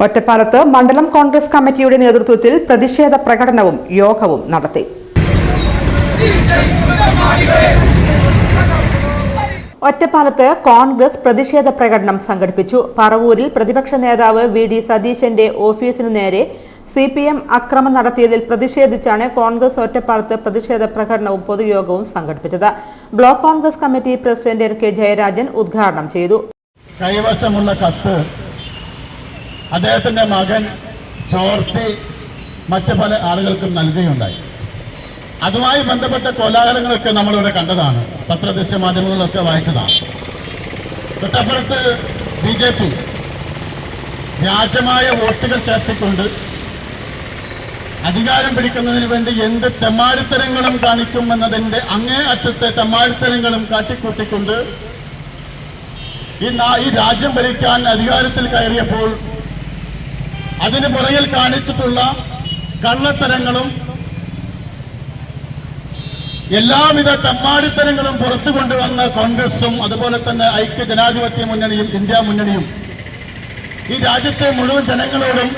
ഒറ്റപ്പാലത്ത് മണ്ഡലം കോൺഗ്രസ് കമ്മിറ്റിയുടെ നേതൃത്വത്തിൽ പ്രതിഷേധ പ്രകടനവും യോഗവും നടത്തി. ഒറ്റപ്പാലത്ത് കോൺഗ്രസ് പ്രതിഷേധ പ്രകടനം സംഘടിപ്പിച്ചു. പറവൂരിൽ പ്രതിപക്ഷ നേതാവ് വി.ഡി. സതീശന്റെ ഓഫീസിനു നേരെ CPM അക്രമം നടത്തിയതിൽ പ്രതിഷേധിച്ചാണ് കോൺഗ്രസ് ഒറ്റപ്പാലത്ത് പ്രതിഷേധ പ്രകടനവും പൊതുയോഗവും സംഘടിപ്പിച്ചത്. Block Congress committee president N.K. Jayarajan ഉദ്ഘാടനം ചെയ്തു. കൈവശമുള്ള കത്ത് അദ്ദേഹത്തിന്റെ മകൻ ചോർത്തി മറ്റു പല ആളുകൾക്കും നൽകുകയുണ്ടായി. അതുമായി ബന്ധപ്പെട്ട കോലാഹലങ്ങളൊക്കെ നമ്മളിവിടെ കണ്ടതാണ്, പത്രദൃശ്യ മാധ്യമങ്ങളിലൊക്കെ വായിച്ചതാണ്. തൊട്ടപ്പുറത്ത് BJP വ്യാജമായ വോട്ടുകൾ ചേർത്തിക്കൊണ്ട് അധികാരം പിടിക്കുന്നതിന് വേണ്ടി എന്ത് തെമ്മാടിത്തരങ്ങളും കാണിക്കുമെന്നതിന്റെ അങ്ങേ അറ്റത്തെ തെമ്മാടിത്തരങ്ങളും കാട്ടിക്കൂട്ടിക്കൊണ്ട് ഈ രാജ്യം ഭരിക്കാൻ അധികാരത്തിൽ കയറിയപ്പോൾ അതിന് പുറകിൽ കാണിച്ചിട്ടുള്ള കള്ളത്തരങ്ങളും എല്ലാവിധ തെമ്മാടിത്തരങ്ങളും പുറത്തു കൊണ്ടുവന്ന കോൺഗ്രസും അതുപോലെ തന്നെ ഐക്യ ജനാധിപത്യ മുന്നണിയും ഇന്ത്യ മുന്നണിയും ഈ രാജ്യത്തെ മുഴുവൻ ജനങ്ങളോടും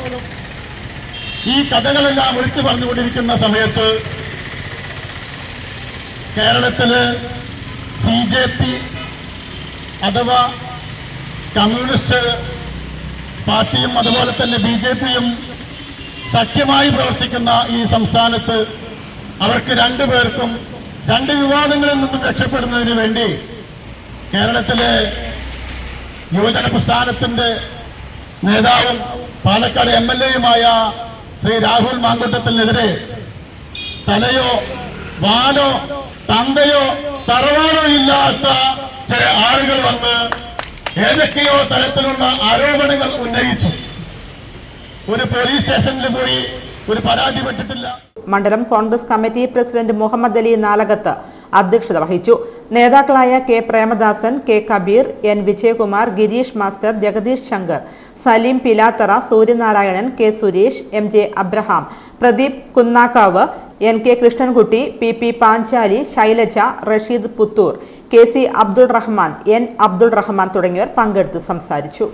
ഈ കഥകളെല്ലാം വിളിച്ചു പറഞ്ഞുകൊണ്ടിരിക്കുന്ന സമയത്ത് കേരളത്തില് CJP അഥവാ കമ്മ്യൂണിസ്റ്റ് പാർട്ടിയും അതുപോലെ തന്നെ BJPയും സഖ്യമായി പ്രവർത്തിക്കുന്ന ഈ സംസ്ഥാനത്ത് അവർക്ക് രണ്ടുപേർക്കും രണ്ട് വിവാദങ്ങളിൽ നിന്നും രക്ഷപ്പെടുന്നതിന് വേണ്ടി കേരളത്തിലെ യുവജന പ്രസ്ഥാനത്തിന്റെ നേതാവും പാലക്കാട് MLAയുമായ ശ്രീ രാഹുൽ മാങ്കൂട്ടത്തിനെതിരെ തലയോ വാലോ തന്തയോ തറവാടോ ഇല്ലാത്ത ചില ആളുകൾ വന്ന് ഏതൊക്കെയോ തരത്തിലുള്ള ആരോപണങ്ങൾ ഉന്നയിച്ചു. ഒരു പോലീസ് സ്റ്റേഷനിൽ പോയി ഒരു പരാതി പെട്ടിട്ടില്ല. മണ്ഡലം കോൺഗ്രസ് കമ്മിറ്റി പ്രസിഡന്റ് മുഹമ്മദ് അലി നാലകത്ത് അധ്യക്ഷത വഹിച്ചു. നേതാക്കളായ K. Premadasan, K. Kabeer, N. Vijayakumar, Girish master, Jagadish Shankar, Saleem Pilathara, Suryanarayanan, K. Suresh, MJ Abraham, Pradeep Kunnakkav, NK Krishnankutty, PP Panchali, Shailaja, Rasheed Puthur, KC Abdul Rahman, N. Abdul Rahman തുടങ്ങിയവർ പങ്കെടുത്ത് സംസാരിച്ചു.